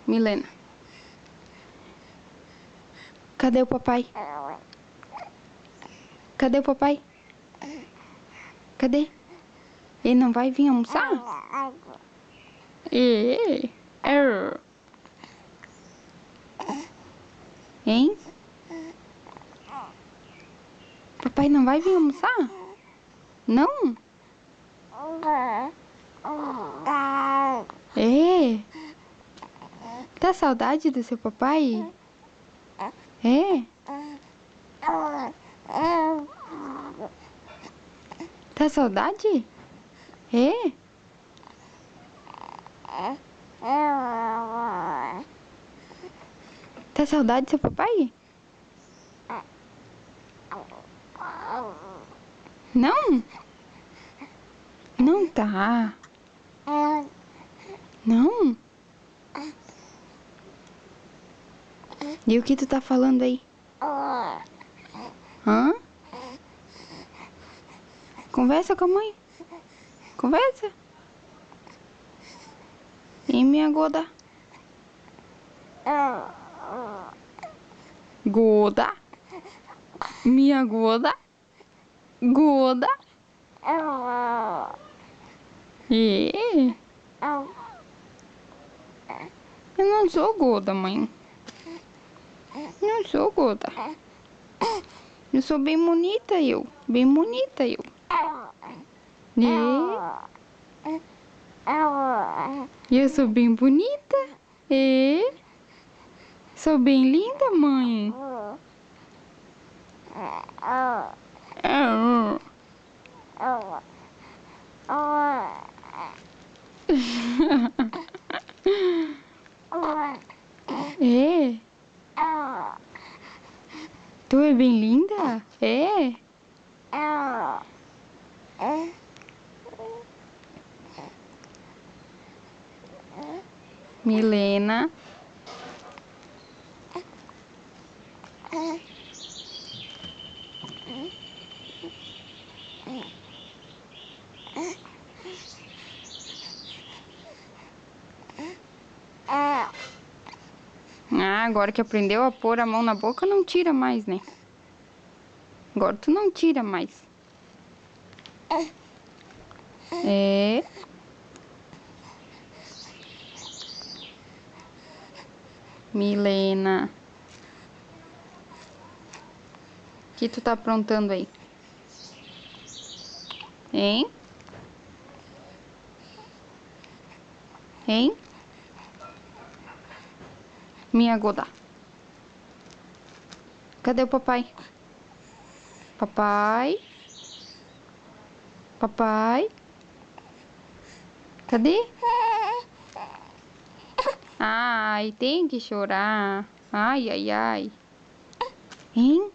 Milena. Cadê o papai? Cadê o papai? Cadê? Ele não vai vir almoçar? Hein? Papai não vai vir almoçar? Não? É? Tá saudade do seu papai? É? Tá saudade? É? Tá saudade do seu papai? Não? Não tá. Não? E o que tu tá falando aí? Hã? Conversa com a mãe. Conversa. E minha Goda? Goda? Minha Goda? Goda? E? Eu não sou Goda, mãe. Não sou Goda. Eu sou bem bonita, eu. Bem bonita, eu. E eu sou bem bonita. E sou bem linda, mãe. É? Tu é bem linda? É? Milena. Ah, agora que aprendeu a pôr a mão na boca, não tira mais, né? Agora tu não tira mais. É. Milena. O que tu tá aprontando aí? Hein? Hein? Minha Goda. Cadê o papai? Papai? Papai? Cadê? Ai, tem que chorar. Ai, ai, ai. Hein?